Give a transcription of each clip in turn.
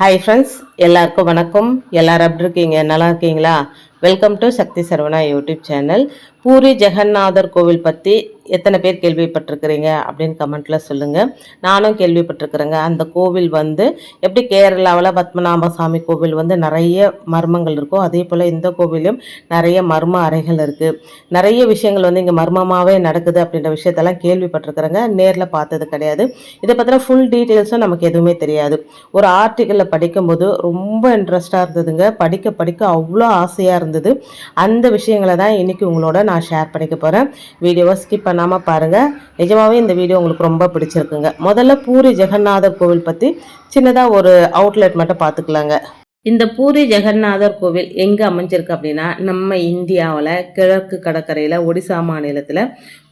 Hi friends, எல்லாருக்கும் வணக்கம். எல்லாரும் எப்படி இருக்கீங்க? நல்லா இருக்கீங்களா? Welcome to Sakthi Saravana YouTube channel. Puri Jagannathar கோவில் பற்றி எத்தனை பேர் கேள்விப்பட்டிருக்கிறீங்க அப்படின்னு கமெண்ட்டில் சொல்லுங்கள். நானும் கேள்விப்பட்டிருக்கிறேங்க. அந்த கோவில் எப்படி கேரளாவில் பத்மநாப சாமி கோவில் நிறைய மர்மங்கள் இருக்கும், அதே போல் இந்த கோவிலும் நிறைய மர்ம அறைகள் இருக்குது. நிறைய விஷயங்கள் இங்கே மர்மமாகவே நடக்குது அப்படின்ற விஷயத்தெல்லாம் கேள்விப்பட்டிருக்கிறேங்க. நேரில் பார்த்தது கிடையாது. இதை பற்றின ஃபுல் டீட்டெயில்ஸும் நமக்கு எதுவுமே தெரியாது. ஒரு ஆர்டிக்கலில் படிக்கும்போது ரொம்ப இன்ட்ரெஸ்டாக இருந்ததுங்க. படிக்க படிக்க அவ்வளோ ஆசையாக இருந்தது. அந்த விஷயங்களை தான் இன்றைக்கி உங்களோட நான் ஷேர் பண்ணிக்க போகிறேன். வீடியோவை ஸ்கிப் பண்ணாமல் பாருங்கள். நிஜமாகவே இந்த வீடியோ உங்களுக்கு ரொம்ப பிடிச்சிருக்குங்க. முதல்ல பூரி ஜெகநாதர் கோவில் பற்றி சின்னதாக ஒரு அவுட்லெட் மட்டும் பார்த்துக்கலாங்க. இந்த பூரி ஜெகநாதர் கோவில் எங்கே அமைஞ்சிருக்கு அப்படின்னா, நம்ம இந்தியாவில் கிழக்கு கடற்கரையில் ஒடிசா மாநிலத்தில்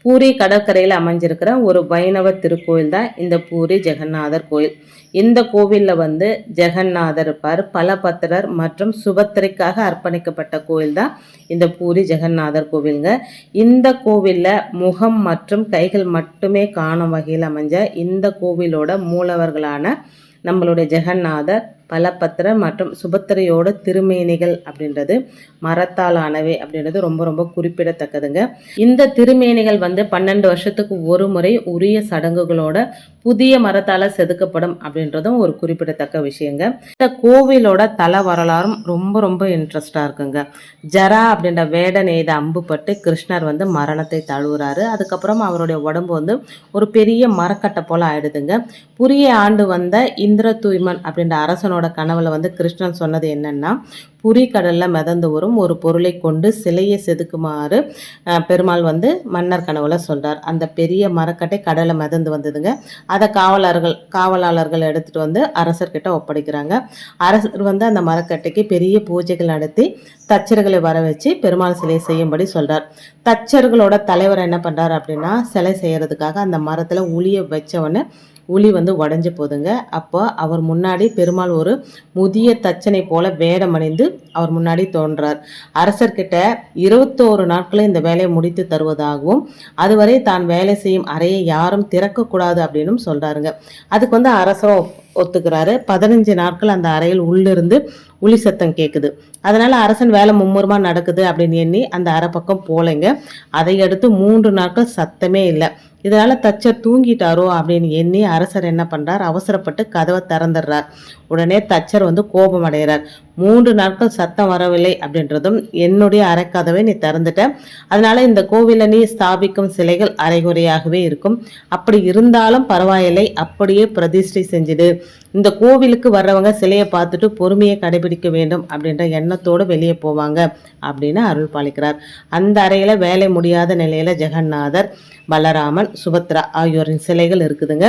பூரி கடற்கரையில் அமைஞ்சிருக்கிற ஒரு வைணவ திருக்கோயில் தான் இந்த பூரி ஜெகநாதர் கோயில். இந்த கோவிலில் ஜெகநாதர் இருப்பார். பலபத்திரர் மற்றும் சுபத்திரைக்காக அர்ப்பணிக்கப்பட்ட கோயில் தான் இந்த பூரி ஜெகநாதர் கோவிலுங்க. இந்த கோவிலில் முகம் மற்றும் கைகள் மட்டுமே காணும் வகையில் அமைஞ்ச இந்த கோவிலோட மூலவர்களான நம்மளுடைய ஜெகநாதர், பலபத்திரர் மற்றும் சுபத்திரையோட திருமேனிகள் அப்படின்றது மரத்தால் ஆனவை அப்படின்றது ரொம்ப ரொம்ப குறிப்பிடத்தக்கதுங்க. இந்த திருமேனிகள் 12 வருஷத்துக்கு ஒரு முறை உரிய சடங்குகளோட புதிய மரத்தால் செதுக்கப்படும் அப்படின்றதும் ஒரு குறிப்பிடத்தக்க விஷயங்க. இந்த கோவிலோட தல வரலாறும் ரொம்ப ரொம்ப இன்ட்ரெஸ்டாக இருக்குங்க. ஜரா அப்படின்ற வேட நெய்த அம்பு பட்டு கிருஷ்ணர் மரணத்தை தழுவுறாரு. அதுக்கப்புறம் அவருடைய உடம்பு ஒரு பெரிய மரக்கட்டை போல ஆயிடுதுங்க. புரிய ஆண்டு வந்த இந்திர தூய்மன் அப்படின்ற அரசனோட கனவுல கிருஷ்ணன் சொன்னது என்னன்னா, புரி கடல்ல மிதந்து வரும் ஒரு பொருளை கொண்டு சிலையை செதுக்குமாறு பெருமாள் மன்னர் கனவுல சொல்றார். அந்த பெரிய மரக்கட்டை கடலை மிதந்து வந்ததுங்க. அதை காவலாளர்கள் எடுத்துட்டு அரசர்கிட்ட ஒப்படைக்கிறாங்க. அரசர் அந்த மரக்கட்டைக்கு பெரிய பூஜைகள் நடத்தி தச்சர்களை வர வச்சு பெருமாள் சிலை செய்யும்படி சொல்றார். தச்சர்களோட தலைவர் என்ன பண்றாரு அப்படின்னா, சிலை செய்யறதுக்காக அந்த மரத்துல உளிய வச்சவொடனே உளி உடஞ்சி போதுங்க. அப்போ அவர் முன்னாடி பெருமாள் ஒரு முதிய தச்சனை போல வேடமணிந்து அவர் முன்னாடி தோன்றார். அரசர்கிட்ட 21 நாட்களில் இந்த வேலையை முடித்து தருவதாகவும், அதுவரை தான் வேலை செய்யும் அறையை யாரும் திறக்கக்கூடாது அப்படின்னு சொல்றாருங்க. அதுக்கு அரசரும் ஒத்துக்கிறாரு. 15 நாட்கள் அந்த அறையில் உள்ளிருந்து உளி சத்தம் கேட்குது. அதனால அரசன் வேலை மும்முரமா நடக்குது அப்படின்னு எண்ணி அந்த அறை பக்கம் போலைங்க. அதை அடுத்து 3 நாட்கள் சத்தமே இல்லை. இதனால தச்சர் தூங்கிட்டாரோ அப்படின்னு எண்ணி அரசர் என்ன பண்றார், அவசரப்பட்டு கதவை திறந்துடுறார். உடனே தச்சர் கோபம் அடைகிறார். 3 நாட்கள் சத்தம் வரவில்லை அப்படின்றதும் என்னுடைய அரைக்கதவை நீ திறந்துட்ட, அதனால இந்த கோவில நீ ஸ்தாபிக்கும் சிலைகள் அரைகுறையாகவே இருக்கும். அப்படி இருந்தாலும் பரவாயில்லை, அப்படியே பிரதிஷ்டை செஞ்சுடு. இந்த கோவிலுக்கு வர்றவங்க சிலையை பார்த்துட்டு பொறுமையை கடைபிடிக்க வேண்டும் அப்படின்ற எண்ணத்தோடு வெளியே போவாங்க அப்படின்னு அருள் பாலிக்கிறார். அந்த அறையில வேலை முடியாத நிலையில ஜெகநாதர், பலராமன், சுபத்ரா ஆகியோரின் சிலைகள் இருக்குதுங்க.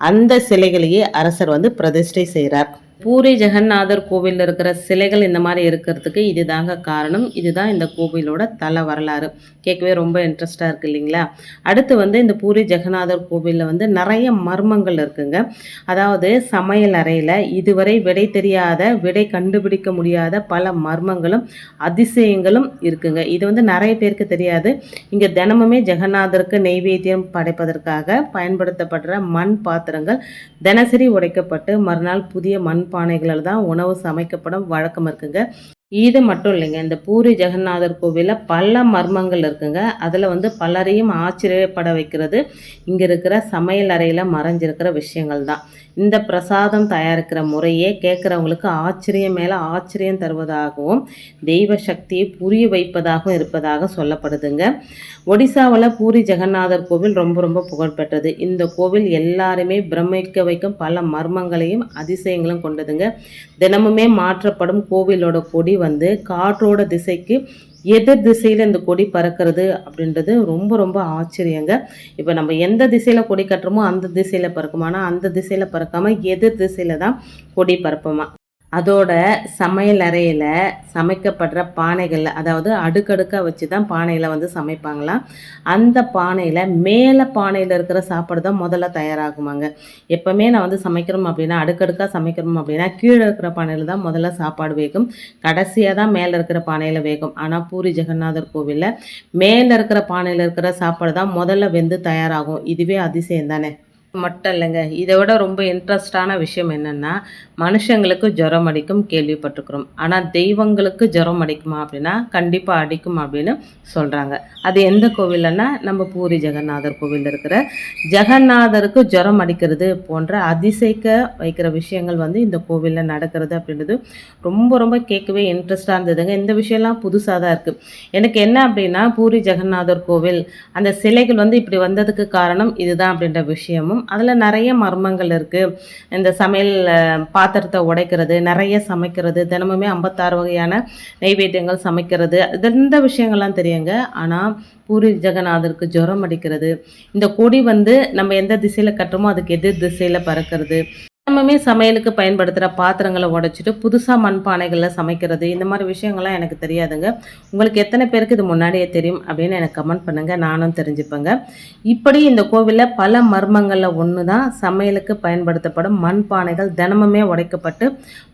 அந்த சிலைகளையே அரசர் பிரதிஷ்டை செய்கிறார். பூரி ஜெகநாதர் கோவிலில் இருக்கிற சிலைகள் இந்த மாதிரி இருக்கிறதுக்கு இதுதாங்க காரணம். இதுதான் இந்த கோவிலோட தல வரலாறு. கேட்கவே ரொம்ப இன்ட்ரெஸ்டாக இருக்குது இல்லைங்களா? அடுத்து இந்த பூரி ஜெகநாதர் கோவிலில் நிறைய மர்மங்கள் இருக்குங்க. அதாவது சமையல் அறையில் இதுவரை விடை தெரியாத, விடை கண்டுபிடிக்க முடியாத பல மர்மங்களும் அதிசயங்களும் இருக்குங்க. இது நிறைய பேருக்கு தெரியாது. இங்கே தினமுமே ஜெகநாதருக்கு நெய்வேத்தியம் படைப்பதற்காக பயன்படுத்தப்படுற மண் பாத்திரங்கள் தினசரி உடைக்கப்பட்டு மறுநாள் புதிய மண் பானைகளில் தான் உணவு சமைக்கப்படும் வழக்கம் இருக்குங்க. இது மட்டும் இல்லைங்க, இந்த பூரி ஜெகநாதர் கோவிலில் பல மர்மங்கள் இருக்குங்க. அதில் பலரையும் ஆச்சரியப்பட வைக்கிறது இங்கே இருக்கிற சமையல் அறையில் மறைஞ்சிருக்கிற விஷயங்கள் தான். இந்த பிரசாதம் தயாரிக்கிற முறையே கேட்குறவங்களுக்கு ஆச்சரியம் மேலே ஆச்சரியம் தருவதாகவும் தெய்வ சக்தியை புரிய வைப்பதாகவும் இருப்பதாக சொல்லப்படுதுங்க. ஒடிசாவில் பூரி ஜெகநாதர் கோவில் ரொம்ப ரொம்ப புகழ்பெற்றது. இந்த கோவில் எல்லாருமே பிரமிக்க வைக்கும் பல மர்மங்களையும் அதிசயங்களும் கொண்டதுங்க. தினமுமே மாற்றப்படும் கோவிலோட கொடி காற்றோட திசைக்கு எதிர் திசையில் இந்த கொடி பறக்கிறது அப்படின்றது ரொம்ப ரொம்ப ஆச்சரியங்க. இப்போ நம்ம எந்த திசையில் கொடி கட்டுறோமோ அந்த திசையில் பறக்குமா, ஆனால் அந்த திசையில் பறக்காமல் எதிர் திசையில் தான் கொடி பறப்போமா. அதோட சமையல் அறையில் சமைக்கப்படுற பானைகளில், அதாவது அடுக்கடுக்காக வச்சு தான் பானையில் சமைப்பாங்களாம். அந்த பானையில் மேலே பானையில் இருக்கிற சாப்பாடு தான் முதல்ல தயாராகுமாங்க. எப்போவுமே நான் சமைக்கிறோம் அப்படின்னா, அடுக்கடுக்காக சமைக்கிறோம் அப்படின்னா கீழே இருக்கிற பானையில் தான் முதல்ல சாப்பாடு வேகும், கடைசியாக தான் மேலே இருக்கிற பானையில் வேகும். ஆனால் பூரி ஜெகநாதர் கோவிலில் மேலே இருக்கிற பானையில் இருக்கிற சாப்பாடு தான் முதல்ல வெந்து தயாராகும். இதுவே அதிசயம் தானே. மட்டும் இல்லைங்க. இதை விட ரொம்ப இன்ட்ரெஸ்டான விஷயம் என்னன்னா, மனுஷங்களுக்கு ஜுரம் அடிக்கும் கேள்விப்பட்டிருக்கிறோம். ஆனால் தெய்வங்களுக்கு ஜுரம் அடிக்குமா அப்படின்னா, கண்டிப்பாக அடிக்கும் அப்படின்னு சொல்கிறாங்க. அது எந்த கோவில்லன்னா, நம்ம பூரி ஜெகநாதர் கோவிலில் இருக்கிற ஜெகநாதருக்கு ஜுரம் அடிக்கிறது போன்ற அதிசயிக்க வைக்கிற விஷயங்கள் வந்து இந்த கோவிலில் நடக்கிறது அப்படின்றது ரொம்ப ரொம்ப கேட்கவே இன்ட்ரெஸ்டாக இருந்ததுங்க. இந்த விஷயம்லாம் புதுசாக தான் இருக்குது. எனக்கு என்ன அப்படின்னா, பூரி ஜெகநாதர் கோவில் அந்த சிலைகள் வந்து இப்படி வந்ததுக்கு காரணம் இதுதான் அப்படின்ற விஷயமும் அதில் நிறைய மர்மங்கள் இருக்குது. இந்த சமையல் பாத்திரத்தை உடைக்கிறது, நிறைய சமைக்கிறது, தினமுமே 56 வகையான நைவேத்தியங்கள் சமைக்கிறது, இந்த விஷயங்கள்லாம் தெரியுங்க. ஆனால் பூரி ஜெகநாதருக்கு ஜுரம் அடிக்கிறது, இந்த கொடி வந்து நம்ம எந்த திசையில் கட்டுறோமோ அதுக்கு எதிர் திசையில் பறக்கிறது, நம்மமே சமையலுக்கு பயன்படுத்துகிற பாத்திரங்களை உடைச்சிட்டு புதுசாக மண்பானைகளில் சமைக்கிறது, இந்த மாதிரி விஷயங்கள்லாம் எனக்கு தெரியாதுங்க. உங்களுக்கு எத்தனை பேருக்கு இது முன்னாடியே தெரியும் அப்படின்னு எனக்கு கமெண்ட் பண்ணுங்கள், நானும் தெரிஞ்சுப்பேங்க. இப்படி இந்த கோவிலில் பல மர்மங்களில் ஒன்று தான் சமையலுக்கு பயன்படுத்தப்படும் மண்பானைகள் தினமுமே உடைக்கப்பட்டு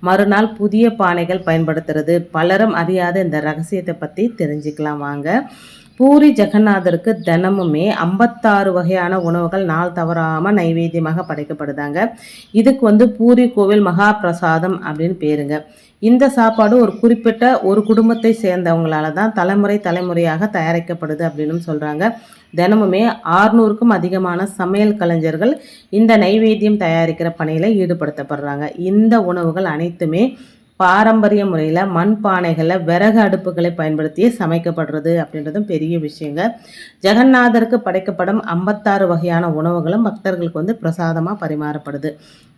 மறுநாள் புதிய பானைகள் பயன்படுத்துறது. பலரும் அறியாத இந்த ரகசியத்தை பற்றி தெரிஞ்சுக்கலாம் வாங்க. பூரி ஜெகநாதருக்கு தினமுமே 56 வகையான உணவுகள் நாள் தவறாமல் நைவேத்தியமாக படைக்கப்படுதாங்க. இதுக்கு வந்து பூரி கோவில் மகா பிரசாதம் அப்படின்னு பேருங்க. இந்த சாப்பாடு ஒரு குறிப்பிட்ட ஒரு குடும்பத்தை சேர்ந்தவங்களால தான் தலைமுறையாக தயாரிக்கப்படுது அப்படின்னு சொல்கிறாங்க. தினமுமே 600க்கும் அதிகமான சமையல் கலைஞர்கள் இந்த நைவேத்தியம் தயாரிக்கிற பணியில் ஈடுபடுத்தப்படுறாங்க. இந்த உணவுகள் அனைத்துமே பாரம்பரிய முறையில் மண்பானைகளில் விறகு அடுப்புகளை பயன்படுத்தி சமைக்கப்படுறது அப்படின்றதும் பெரிய விஷயங்க. ஜெகநாதருக்கு படைக்கப்படும் 56 வகையான உணவுகளும் பக்தர்களுக்கு வந்து பிரசாதமாக பரிமாறப்படுது.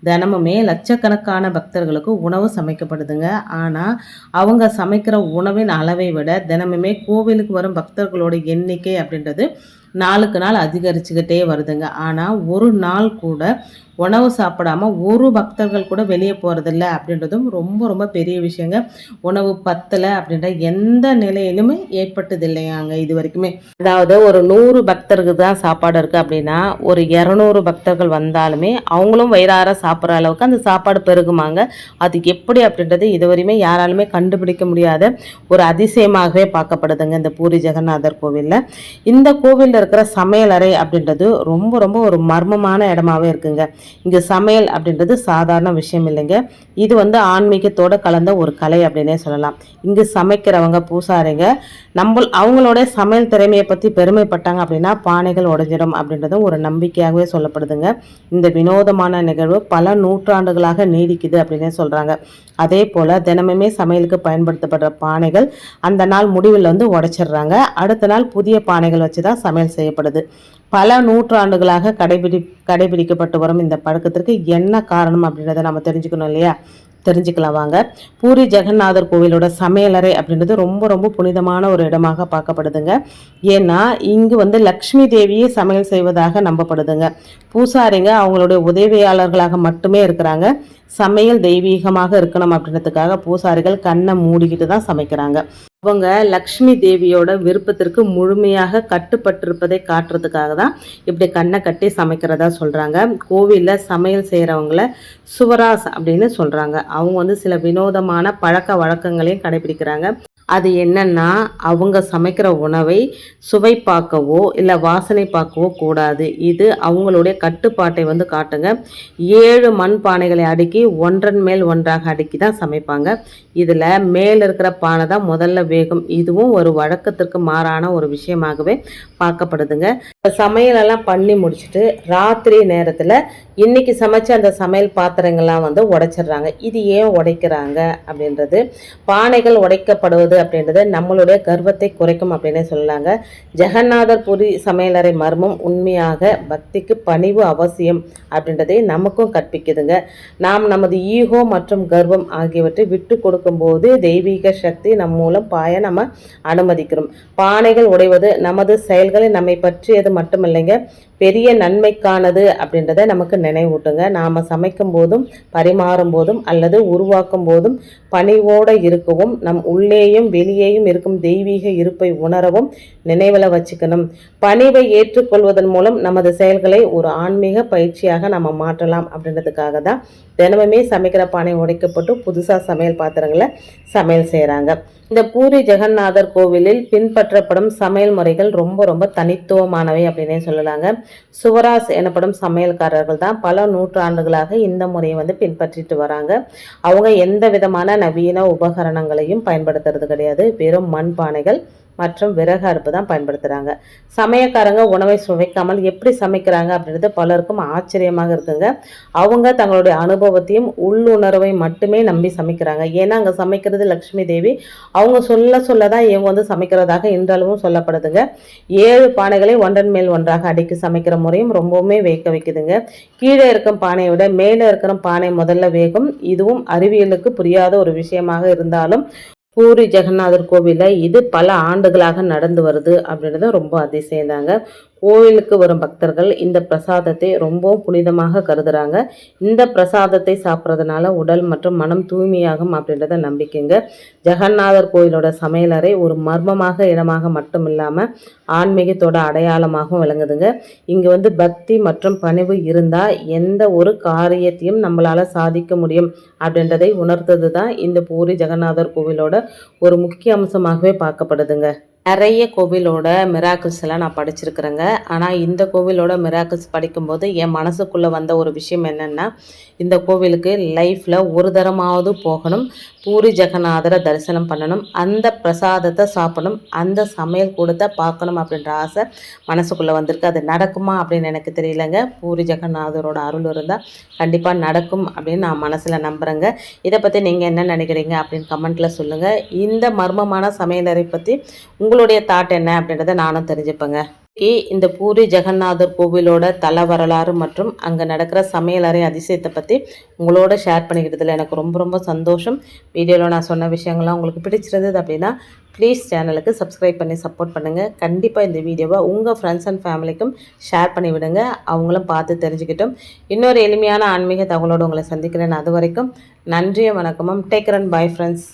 தினமுமே லட்சக்கணக்கான பக்தர்களுக்கு உணவு சமைக்கப்படுதுங்க. ஆனால் அவங்க சமைக்கிற உணவின் அளவை விட தினமுமே கோவிலுக்கு வரும் பக்தர்களோட எண்ணிக்கை அப்படின்றது நாளுக்கு நாள் அதிகரிச்சுக்கிட்டே வருதுங்க. ஆனால் ஒரு நாள் கூட உணவு சாப்பிடாம ஒரு பக்தர்கள் கூட வெளியே போகிறதில்ல அப்படின்றதும் ரொம்ப ரொம்ப பெரிய விஷயங்க. உணவு பத்தலை அப்படின்ற எந்த நிலையிலுமே ஏற்பட்டது இல்லையாங்க இது வரைக்குமே. அதாவது ஒரு 100 பக்தருக்கு தான் சாப்பாடு இருக்குது அப்படின்னா ஒரு 200 பக்தர்கள் வந்தாலுமே அவங்களும் வயிறார சாப்பிட்ற அளவுக்கு அந்த சாப்பாடு பெருகுமாங்க. அது எப்படி அப்படின்றது இதுவரையுமே யாராலுமே கண்டுபிடிக்க முடியாத ஒரு அதிசயமாகவே பார்க்கப்படுதுங்க இந்த பூரி ஜெகநாதர் கோவிலில். இந்த கோவிலில் இருக்கிற சமையலறை அப்படின்றது ரொம்ப ரொம்ப ஒரு மர்மமான இடமாவே இருக்குங்க. இங்கே சமையல் அப்படின்றது சாதாரண விஷயம் இல்லைங்க. இது வந்து ஆன்மீகத்தோடு கலந்த ஒரு கலை அப்படின்னே சொல்லலாம். இங்கு சமைக்கிறவங்க பூசாரிங்க அவங்களோட சமையல் திறமையை பற்றி பெருமைப்பட்டாங்க அப்படின்னா பானைகள் உடைஞ்சிடும் அப்படின்றதும் ஒரு நம்பிக்கையாகவே சொல்லப்படுதுங்க. இந்த வினோதமான நிகழ்வு பல நூற்றாண்டுகளாக நீடிக்குது அப்படின்னே சொல்கிறாங்க. அதே போல் தினமுமே சமையலுக்கு பயன்படுத்தப்படுற பானைகள் அந்த நாள் முடிவில் வந்து உடைச்சிடுறாங்க. அடுத்த நாள் புதிய பானைகள் வச்சு தான் சமையல் செய்யப்படுது. பல நூற்றாண்டுகளாக கடைபிடிக்கப்பட்டு வரும் இந்த பழக்கத்திற்கு என்ன காரணம் அப்படின்றத நம்ம தெரிஞ்சுக்கணும் இல்லையா? தெரிஞ்சுக்கலாம் வாங்க. பூரி ஜெகநாதர் கோவிலோட சமையலறை அப்படின்றது ரொம்ப ரொம்ப புனிதமான ஒரு இடமாக பார்க்கப்படுதுங்க. ஏன்னா இங்கு வந்து லக்ஷ்மி தேவியே சமையல் செய்வதாக நம்பப்படுதுங்க. பூசாரிங்க அவங்களுடைய உதவியாளர்களாக மட்டுமே இருக்கிறாங்க. சமையல் தெய்வீகமாக இருக்கணும் அப்படின்றதுக்காக பூசாரிகள் கண்ணை மூடிக்கிட்டு தான் சமைக்கிறாங்க. அவங்க லக்ஷ்மி தேவியோட விருப்பத்திற்கு முழுமையாக கட்டுப்பட்டிருப்பதை காட்டுறதுக்காக தான் இப்படி கண்ணை கட்டி சமைக்கிறதா சொல்கிறாங்க. கோவிலில் சமையல் செய்கிறவங்கள சுவராஸ் அப்படின்னு சொல்கிறாங்க. அவங்க வந்து சில வினோதமான பழக்க வழக்கங்களையும் கடைபிடிக்கிறாங்க. அது என்னன்னா அவங்க சமைக்கிற உணவை சுவை பார்க்கவோ இல்லை வாசனை பார்க்கவோ கூடாது. இது அவங்களுடைய கட்டுப்பாட்டை வந்து காட்டுங்க. 7 மண் பானைகளை அடுக்கி ஒன்றன் மேல் ஒன்றாக அடுக்கி தான் சமைப்பாங்க. இதில் மேல் இருக்கிற பானை தான் முதல்ல வேகும். இதுவும் ஒரு வழக்கத்திற்கு மாறான ஒரு விஷயமாகவே பார்க்கப்படுதுங்க. சமையலெல்லாம் பண்ணி முடிச்சுட்டு ராத்திரி நேரத்தில் இன்னைக்கு சமைச்ச அந்த சமையல் பாத்திரங்கள்லாம் வந்து உடைச்சிடுறாங்க. இது ஏன் உடைக்கிறாங்க அப்படின்றது, பானைகள் உடைக்கப்படுவது அப்படின்றது நம்மளுடைய கர்வத்தை குறைக்கும் அப்படின்னே சொல்லலாங்க. ஜெகநாதர் பூரி சமையலறை மர்மம் உண்மையாக பக்திக்கு பணிவு அவசியம் அப்படின்றதை நமக்கும் கற்பிக்குதுங்க. நாம் நமது ஈகோ மற்றும் கர்வம் ஆகியவற்றை விட்டு கொடுக்கும்போது தெய்வீக சக்தி நம் மூலம் பாய நம்ம அனுமதிக்கிறோம். பானைகள் உடைவது நமது செயல்களை நம்மை பற்றியது மட்டுமில்லைங்க, பெரிய நன்மைக்கானது அப்படின்றத நமக்கு நினைவூட்டுங்க. நாம் சமைக்கும் போதும் பரிமாறும் போதும் அல்லது உருவாக்கும் போதும் பணிவோடு இருக்கவும் நம் உள்ளேயும் வெளியேயும் இருக்கும் தெய்வீக இருப்பை உணரவும் நினைவில் வச்சுக்கணும். பணிவை ஏற்றுக்கொள்வதன் மூலம் நமது செயல்களை ஒரு ஆன்மீக பயிற்சியாக நம்ம மாற்றலாம் அப்படின்றதுக்காக தான் தினமுமே சமைக்கிற பானை உடைக்கப்பட்டு புதுசாக சமையல் பாத்திரங்களை சமையல் செய்கிறாங்க. இந்த பூரி ஜெகநாதர் கோவிலில் பின்பற்றப்படும் சமையல் முறைகள் ரொம்ப ரொம்ப தனித்துவமானவை அப்படின்னே சொல்லலாங்க. சுவராஸ் எனப்படும் சமையல்காரர்கள் தான் பல நூற்றாண்டுகளாக இந்த முறையை வந்து பின்பற்றிட்டு வராங்க. அவங்க எந்த விதமான நவீன உபகரணங்களையும் பயன்படுத்துறது கிடையாது. வெறும் மண்பானைகள் மற்றும் விறகு அடுப்பு தான் பயன்படுத்துகிறாங்க. சமையல்காரங்க உணவை சுவைக்காமல் எப்படி சமைக்கிறாங்க அப்படின்றது பலருக்கும் ஆச்சரியமாக இருக்குங்க. அவங்க தங்களுடைய அனுபவத்தையும் உள்ளுணர்வை மட்டுமே நம்பி சமைக்கிறாங்க. ஏன்னா அங்கே சமைக்கிறது லக்ஷ்மி தேவி. அவங்க சொல்ல தான் இவங்க வந்து சமைக்கிறதாக இன்றளவும் சொல்லப்படுதுங்க. 7 பானைகளை ஒன்றன் மேல் ஒன்றாக அடுக்கி சமைக்கிற முறையும் ரொம்பவுமே வேக வைக்குதுங்க. கீழே இருக்கும் பானையை விட மேலே இருக்கிற பானை முதல்ல வேகும். இதுவும் அறிவியலுக்கு புரியாத ஒரு விஷயமாக இருந்தாலும் பூரி ஜெகநாதர் கோவிலில் இது பல ஆண்டுகளாக நடந்து வருது அப்படின்றது ரொம்ப அதிசயம்தாங்க. கோவிலுக்கு வரும் பக்தர்கள் இந்த பிரசாதத்தை ரொம்பவும் புனிதமாக கருதுறாங்க. இந்த பிரசாதத்தை சாப்பிட்றதுனால உடல் மற்றும் மனம் தூய்மையாகும் அப்படின்றத நம்பிக்கைங்க. ஜெகநாதர் கோயிலோட சமையலறை ஒரு மர்மமாக இடமாக மட்டும் இல்லாமல் ஆன்மீகத்தோட அடையாளமாகவும் விளங்குதுங்க. இங்கே வந்து பக்தி மற்றும் பணிவு இருந்தால் எந்த ஒரு காரியத்தையும் நம்மளால் சாதிக்க முடியும் அப்படின்றதை உணர்த்தது தான் இந்த பூரி ஜெகநாதர் கோவிலோட ஒரு முக்கிய அம்சமாகவே பார்க்கப்படுதுங்க. நிறைய கோவிலோட மிராக்கிள்ஸ் எல்லாம் நான் படிச்சிருக்கிறேங்க. ஆனால் இந்த கோவிலோட மிராக்கிள்ஸ் படிக்கும்போது என் மனசுக்குள்ளே வந்த ஒரு விஷயம் என்னென்னா, இந்த கோவிலுக்கு லைஃப்பில் ஒரு தரமாவது போகணும், பூரி ஜெகநாதரை தரிசனம் பண்ணணும், அந்த பிரசாதத்தை சாப்பிடணும், அந்த சமையல் கூடத்தை பார்க்கணும் அப்படின்ற ஆசை மனசுக்குள்ளே வந்திருக்கு. அது நடக்குமா அப்படின்னு எனக்கு தெரியலங்க. பூரி ஜெகநாதரோட அருள் இருந்தால் கண்டிப்பாக நடக்கும் அப்படின்னு நான் மனசில் நம்புகிறேங்க. இதை பற்றி நீங்கள் என்ன நினைக்கிறீங்க அப்படின்னு கமெண்ட்டில் சொல்லுங்கள். இந்த மர்மமான சமையலறை பற்றி உங்களுடைய தாட் என்ன அப்படின்றத நானும் தெரிஞ்சுப்பேங்க. இந்த பூரி ஜெகநாதர் கோவிலோட தல வரலாறு மற்றும் அங்கே நடக்கிற சமையலறை அதிசயத்தை பற்றி உங்களோட ஷேர் பண்ணிக்கிட்டதில் எனக்கு ரொம்ப ரொம்ப சந்தோஷம். வீடியோவில் நான் சொன்ன விஷயங்கள்லாம் உங்களுக்கு பிடிச்சிருந்தது அப்படின்னா ப்ளீஸ் சேனலுக்கு சப்ஸ்கிரைப் பண்ணி சப்போர்ட் பண்ணுங்கள். கண்டிப்பாக இந்த வீடியோவை உங்கள் ஃப்ரெண்ட்ஸ் அண்ட் ஃபேமிலிக்கும் ஷேர் பண்ணி விடுங்க. அவங்களும் பார்த்து தெரிஞ்சுக்கிட்டும். இன்னொரு எளிமையான ஆன்மீக தகவலோடு உங்களை சந்திக்கிறேன். அது வரைக்கும் நன்றியும் வணக்கமும். Take care and bye friends.